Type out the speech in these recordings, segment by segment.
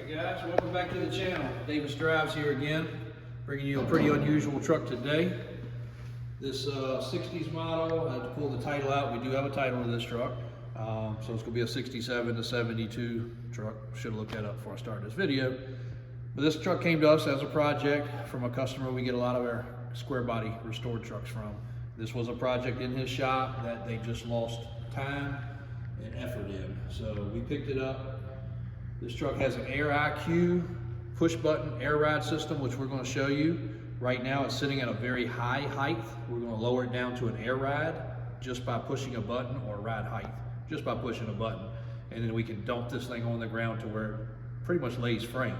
Alright guys, welcome back to the channel. Davis Drives here again, bringing you a pretty unusual truck today. This 60s model, I had to pull the title out. We do have a title to this truck. So it's going to be a 67 to 72 truck. Should have looked that up before I started this video. But this truck came to us as a project from a customer we get a lot of our square body restored trucks from. This was a project in his shop that they just lost time and effort in. So we picked it up. This truck has an Air IQ push button air ride system, which we're going to show you. Right now it's sitting at a very high height. We're going to lower it down to an air ride just by pushing a button, or ride height, just by pushing a button. And then we can dump this thing on the ground to where it pretty much lays frame.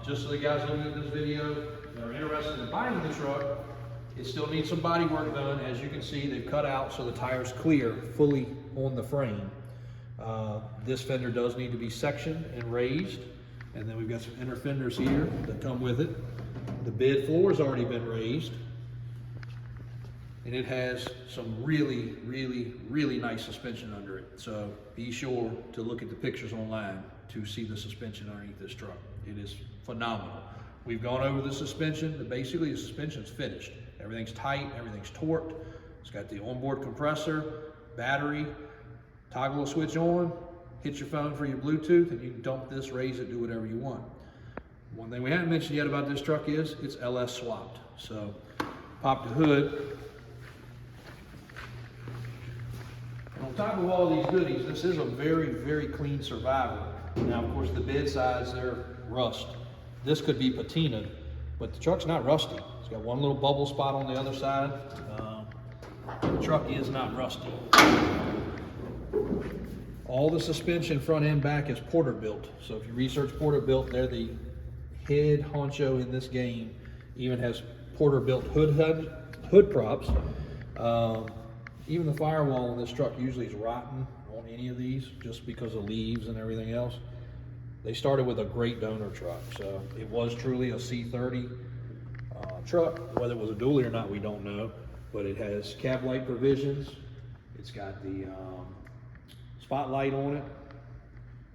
Just so the guys looking at this video that are interested in buying the truck, it still needs some body work done. As you can see, they've cut out so the tire's clear fully on the frame. This fender does need to be sectioned and raised, and then we've got some inner fenders here that come with it. The bed floor has already been raised, and it has some really nice suspension under it. So be sure to look at the pictures online to see the suspension underneath this truck. It is phenomenal. We've gone over the suspension, but basically the suspension's finished. Everything's tight, everything's torqued. It's got the onboard compressor, battery, toggle a switch on, hit your phone for your Bluetooth, and you can dump this, raise it, do whatever you want. One thing we haven't mentioned yet about this truck is it's LS swapped. So pop the hood. And on top of all these goodies, this is a very clean Survivor. Now, of course, the bed sides, they're rust. This could be patinaed, but the truck's not rusty. It's got one little bubble spot on the other side. The truck is not rusty. All the suspension front and back is Porter built. So if you research Porter built, they're the head honcho in this game. Even has Porter built hood props. Even the firewall on this truck usually is rotten on any of these, just because of leaves and everything else. They started with a great donor truck, so it was truly a C-30 truck. Whether it was a dually or not, we don't know. But it has cab light provisions. It's got the spotlight on it.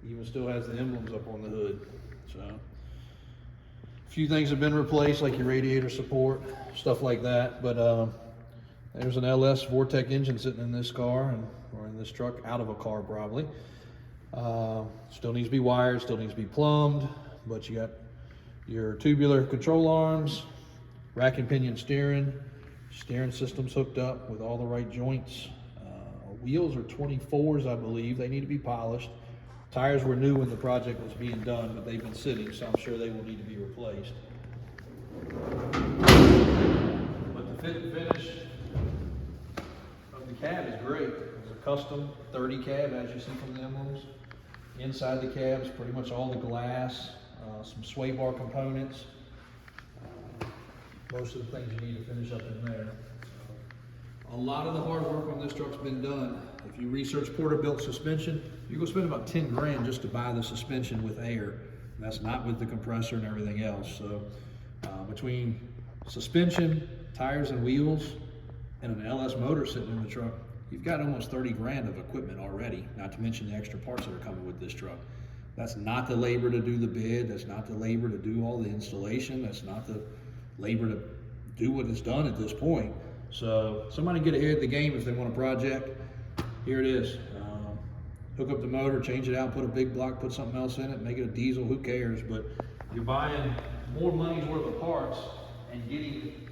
Even still has the emblems up on the hood. So a few things have been replaced, like your radiator support, stuff like that. But there's an LS Vortec engine sitting in this car, or in this truck, out of a car probably. Still needs to be wired, still needs to be plumbed, but you got your tubular control arms, rack and pinion steering system's hooked up with all the right joints. Wheels are 24s, I believe. They need to be polished. Tires were new when the project was being done, but they've been sitting, so I'm sure they will need to be replaced. But the fit and finish of the cab is great. It's a custom 30 cab, as you see from the emblems. Inside the cab is pretty much all the glass, some sway bar components. Most of the things you need to finish up in there. A lot of the hard work on this truck's been done. If you research Porter built suspension, you're gonna spend about 10 grand just to buy the suspension with air. And that's not with the compressor and everything else. So between suspension, tires and wheels, and an LS motor sitting in the truck, you've got almost 30 grand of equipment already, not to mention the extra parts that are coming with this truck. That's not the labor to do the bed, that's not the labor to do all the installation, that's not the labor to do what is done at this point. So somebody get ahead of the game if they want a project. Here it is. Hook up the motor, change it out, put a big block, put something else in it, make it a diesel, who cares? But you're buying more money's worth of parts and getting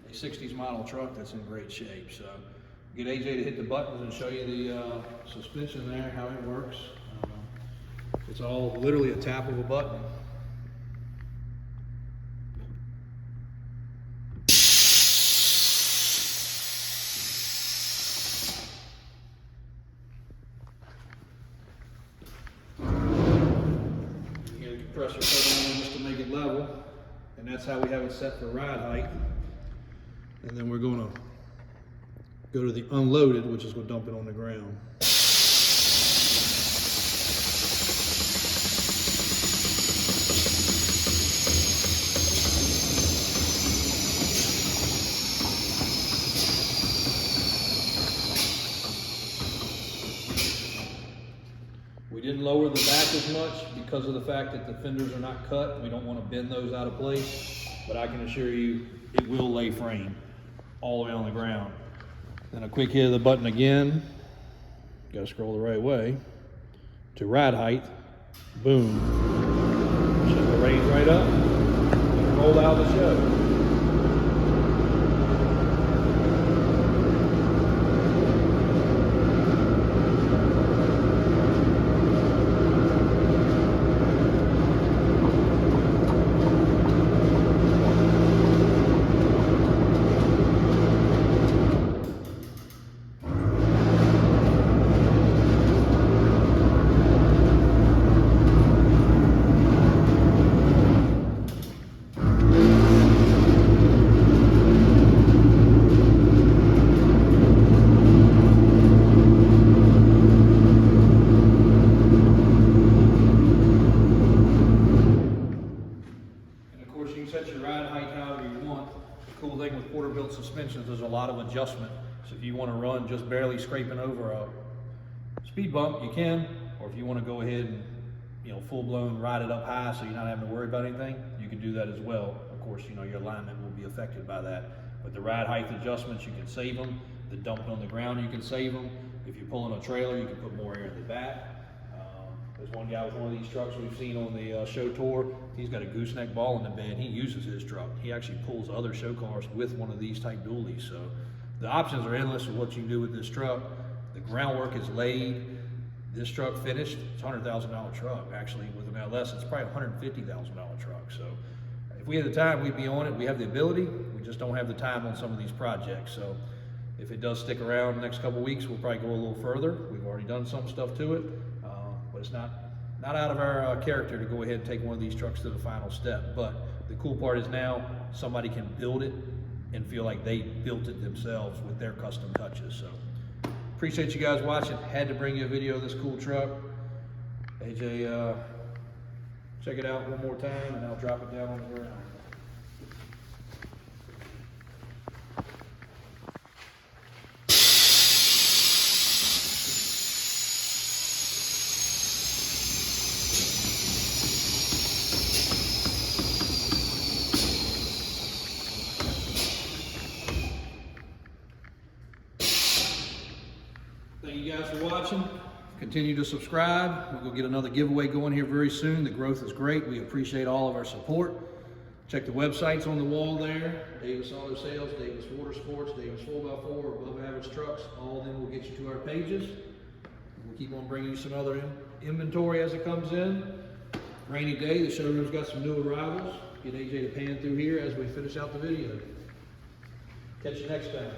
a 60s model truck that's in great shape. So get AJ to hit the buttons and show you the suspension there, how it works. It's all literally a tap of a button. Compressor put on just to make it level, and that's how we have it set for ride height. And then we're going to go to the unloaded, which is going to dump it on the ground. didn't lower the back as much because of the fact that the fenders are not cut. We don't want to bend those out of place, but I can assure you it will lay frame all the way on the ground. Then a quick hit of the button again. Gotta scroll the right way to ride height. Boom. Shut the reins right up. Roll out of the show. Set your ride height however you want. The cool thing with Project Build suspensions, there's a lot of adjustment. So if you want to run just barely scraping over a speed bump, you can. Or if you want to go ahead and, full blown ride it up high so you're not having to worry about anything, you can do that as well. Of course, your alignment will be affected by that. But the ride height adjustments, you can save them. The dumping on the ground, you can save them. If you're pulling a trailer, you can put more air in the back. There's one guy with one of these trucks we've seen on the show tour. He's got a gooseneck ball in the bed. He uses his truck. He actually pulls other show cars with one of these type dualies. So the options are endless of what you can do with this truck. The groundwork is laid. This truck finished. It's a $100,000 truck. Actually, with an LS, it's probably a $150,000 truck. So if we had the time, we'd be on it. We have the ability. We just don't have the time on some of these projects. So if it does stick around the next couple of weeks, we'll probably go a little further. We've already done some stuff to it. But it's not out of our character to go ahead and take one of these trucks to the final step. But the cool part is now somebody can build it and feel like they built it themselves with their custom touches. So appreciate you guys watching. Had to bring you a video of this cool truck. AJ, check it out one more time and I'll drop it down on the ground. Thank you guys for watching. Continue to subscribe. We're going to get another giveaway going here very soon. The growth is great. We appreciate all of our support. Check the websites on the wall there. Davis Auto Sales, Davis Water Sports, Davis 4x4, Above Average Trucks. All of them will get you to our pages. We'll keep on bringing you some other inventory as it comes in. Rainy day. The showroom's got some new arrivals. Get AJ to pan through here as we finish out the video. Catch you next time.